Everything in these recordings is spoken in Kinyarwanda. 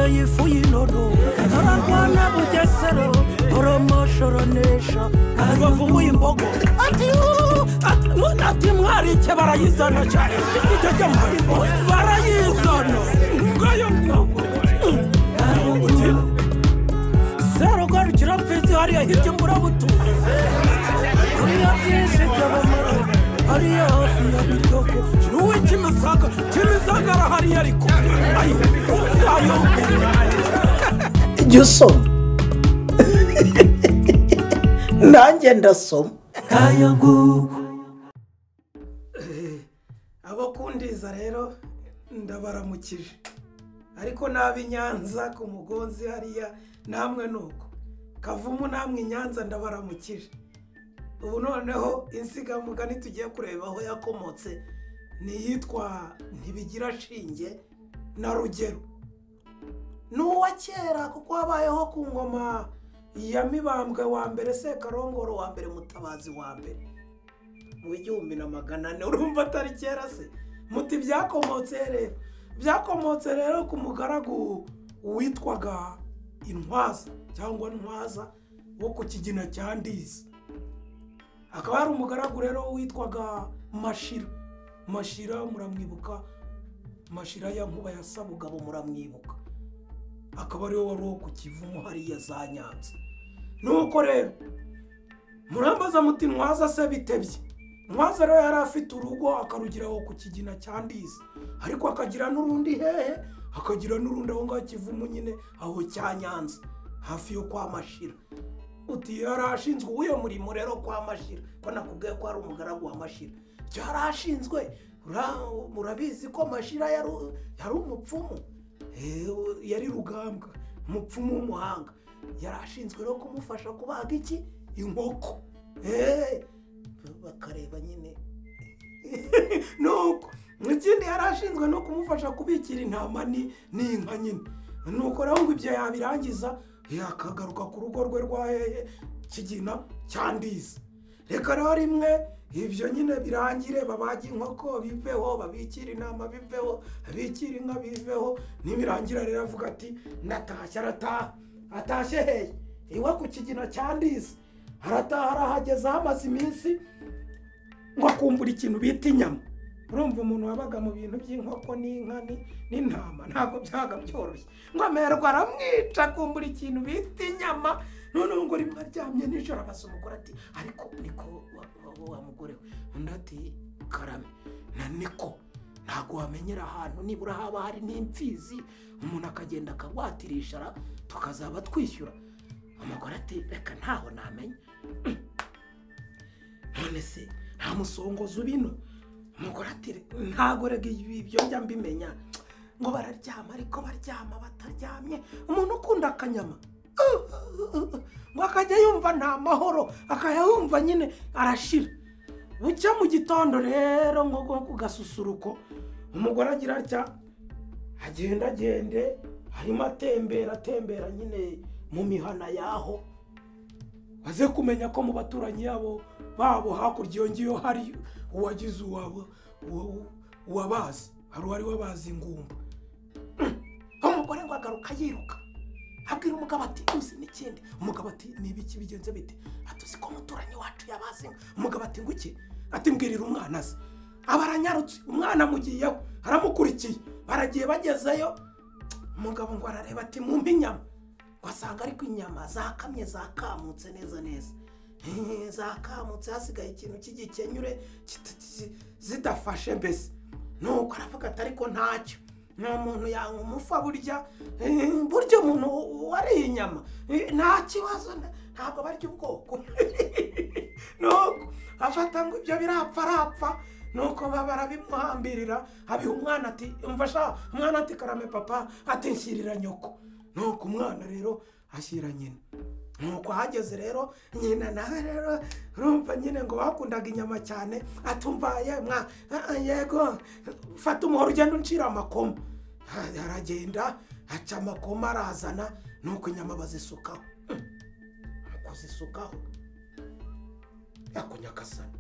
yifu y'inono ararwana bugesero oromoshoronesha bavumuye imbogo ati mwarike barayizana cyane icyo barayizana ngayo ngabo zero garukira mfizi hariya hirya murabutu hariya byinshi by'abamara hariya hafi ya biryogo n'uwe kimisaga arahari ariko ayo Jusoma nanjye ndasoma kaya nguko abakundiza rero ndabaramukije ariko nabi Nyanza ku Mugonzi hariya namwe nuko Kavumu namwe Nyanza ndabaramukije ubu noneho insigamugani tugiye kureba aho yakomotse ni yitwa Ntibigira Shinge na Rugero n'uwa kera kuko habayeho ku ngoma ya Mibambwe wa mbere Sekarongoro wa mbere Mutabazi wa mbere mu 1400 urumva atari kera se muti byakomotse rero ku mugaragu witwaga Intwaza cyangwa Ntwaza wo ku Kigina cya Ndiza akaba ari umugaragu rero witwaga Mashira muramwibuka Mashira ya Nkuba ya Sabugabo muramwibuka akaba ari wari wo ku Kivumu hariya za Nyanza nuko rero murambaza muti Ntwaza se bitebye Ntwaza rero yari afite urugo akarugira aho ku Kigina cya Ndiza ariko akagira n'urundi hehe akagira n'urundi aho ngaho Kivumu nyine aho cya Nyanza hafi yo kwa Mashira uti yarashinzwe uyo murimo rero kwa Mashira ko nakubwiye ko ari umugaragu wa Mashira yarashinzwe murabizi ko Mashira yari umupfumu yari Rugambwa umupfumu w'umuhanga yarashinzwe rero kumufasha kubaga iki inkoko bakareba nyine nuko ikindi yarashinzwe no kumufasha kubikira intama n'inka nyine nuko rero ngo ibyo yabirangiza yakagaruka ku rugo rwe rwa Kigina cya Ndiza reka rero rimwe ibyo nyine birangire babaga inkoko biveho babikira intama biveho babikira inka biveho nibirangira rero avuga ati natashye atashye hehe iwe ku Kigina cya Ndiza arataha arahageze amaze iminsi ngo akumbura ikintu bita inyama urumva umuntu wabaga mu bintu by'inkoko n'inka n'intama ntabwo byaga byoroshye ngo amerwa aramwica akumbura ikintu bita inyama noneho ngo rimwe aryamye nijoro abaza umugore ati ariko niko wa mugore we undi ati karame na niko ntabwo wamenyera ahantu nibura haba hari n'imfizi umuntu akagenda akagwatirisha tukazaba twishyura umugore ati reka ntaho namenya none se nta musongozo bino umugore ati ntago rega ibyo njya mbimenya ngo bararyama ariko baryama bataryamye umuntu ukunda akanyama ngo akajya yumva nta mahoro akayumva nyine arashira bucya mu gitondo rero ngo ku gasusuruko umugore agira atya agende harimo atembera nyine mu mihana yaho baze kumenya ko mu baturanyi babo hakurya iyo ngiyo hari uwagize uwabazi hari uwari wabazi ingumba umugore ngo agaruka yiruka abwira umugabo ati uzi n'ikindi umugabo ati nibiki bigenze bite atuzi ko muturanyi wacu yabazi umugabo ati nguki ati mbwirira umwana se abaranyarutse umwana mugiyeho aramukurikiye baragiye bagezeyo umugabo ngo arareba ati mumpe inyama wasanga ariko inyama zakamye zakamutse neza zakamutse hasigaye ikintu cy'igikenyure zidafashe mbese nuko aravuga ati ariko ntacyo nta muntu yanga umufa burya umuntu wariye inyama nta kibazo ntabwo barya ubwoko nuko afata ngo ibyo birapfa nuko barabimuhambirira abiha umwana ati umfasha umwana ati karame papa ati nshyirira nyoko nuko umwana rero ashyira nyina nuko ahageze rero nyina nawe rero urumva nyine ngo bakundaga inyama cyane atumva yego fata umuhoro ugenda uncira amakoma aragenda aca amakoma arazana nuko inyama bazisukaho kuzisukaho yakunyakasana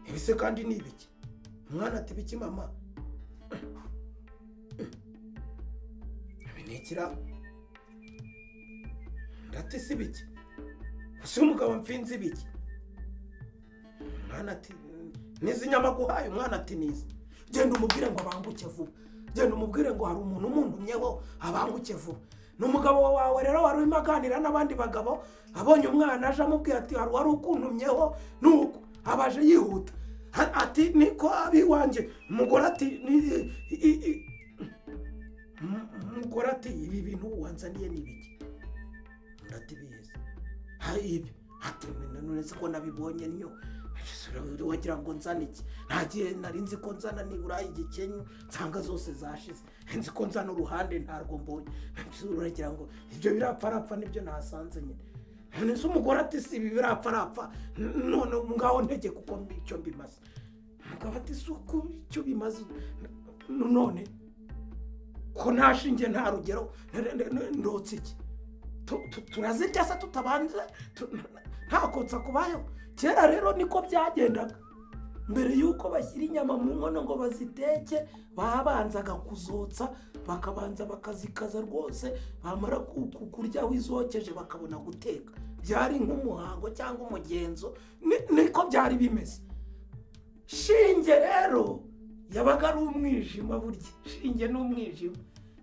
ibise kandi ni ibiki umwana ati biki mama ntikira ndati si biki si umugabo mpfinze ibiki umwana ati nizi nyama guhaye umwana ati nizi genda umubwire ngo abanguke vuba genda umubwire ngo hari umuntu umundumyeho abanguke vuba n'umugabo wawe rero wari urimo aganira n'abandi bagabo abonye umwana aje amubwira ati hari wari ukuntumyeho nuko abaje yihuta ati niko abiwanje umugore ati umugore ati ibi bintu wanzaniye ni ibiki ndati bizi ibi ati none se ko nabibonye niyo wagira ngo nzane iki ntagiye nari nzi ko nzana nibura igikenyu nsanga zose zashize nzi ko nzana uruhande ntarwo mbonye uragira ngo ibyo birapfarapfa nibyo nasanze nyine none se umugore ati si ibi birapfarapfa none ngaho ntege kuko icyo mbimaze umugabo ati si uko icyo bimaze none ko ntashinge nta rugero ndotse iki turazirya se tutabanze ntakotsa kubayo kera rero niko byagendaga mbere yuko bashyira inyama mu nkono ngo baziteke babanzaga kuzotsa bakabanza bakazikaza rwose bamara kuryaho izokeje bakabona guteka byari nk'umuhango cyangwa umugenzo niko byari bimeze shinge rero yabaga ari umwijima burya shinge n'umwijima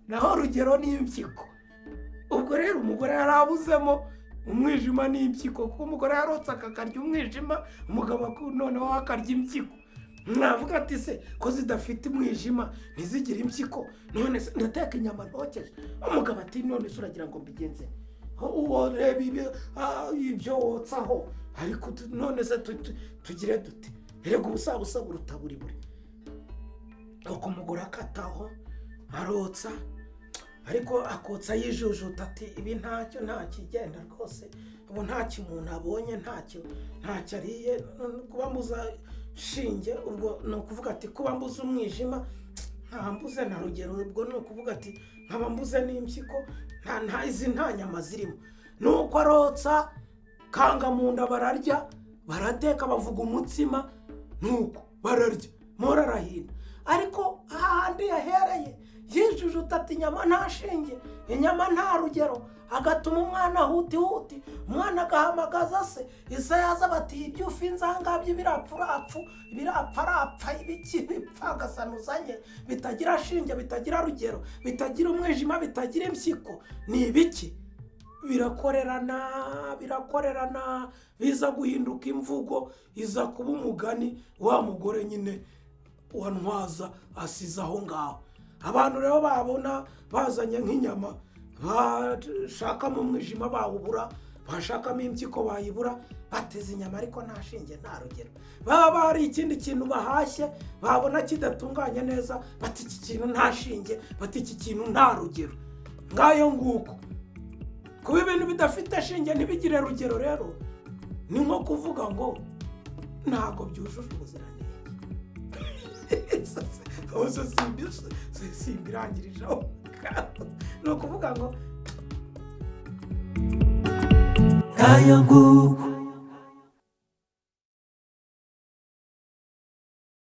naho rugero n'impyiko ubwo rero umugore yarabuzemo umwijima n'impyiko kuko umugore yarotse akakarya umwijima umugabo noneho akarya impyiko navuga ati se ko zidafite umwijima ntizigire impyiko none se ndateka inyama ntokeje umugabo ati none se uragira ngo mbigenze uwo reba ibyo wotsaho ariko none se tugire dute rego ubusabusa buruta buri uko umugore akataho arotsa ariko akotsa yijujuta ati ibi ntacyo ntakigenda rwose ubu ntacyo umuntu abonye ntacyo ariye kuba mbuza shinge ubwo ni ukuvuga ati kuba mbuza umwijima ntambuze na rugero ubwo ni ukuvuga ati nkaba mbuze n'impyiko izi nta nyama zirimo nuko arotsa kanga mu nda bararya barateka bavuga umutsima nuko bararya mora arahina ariko ahandi yahereye yijujuta ati inyama nta shinge inyama nta rugero agatuma umwana huti umwana agahamagaza se ise yaza bati ibyo ufinze ahangabyo birapfarapfa ibiki bipfagasanuzanye bitagira shinge bitagira rugero bitagira umwijima bitagira impyiko ni ibiki birakorerana biza guhinduka imvugo iza kuba umugani wa mugore nyine wa ntwaza asize aho ngaho abantu rero babona bazanye nk'inyama bashakamo umwijima bawubura bashakamo impyiko bayibura bateze inyama ariko nta shinge nta rugero baba hari ikindi kintu bahashye babona kidatunganye neza bati iki kintu nta shinge bati iki kintu nta rugero ngayo nguko kuba ibintu bidafite shinge ntibigire rugero rero ni nko kuvuga ngo ntabwo byujuje ubuziranenge hose simbirangirijeho ni ukuvuga ngo ngayo nguko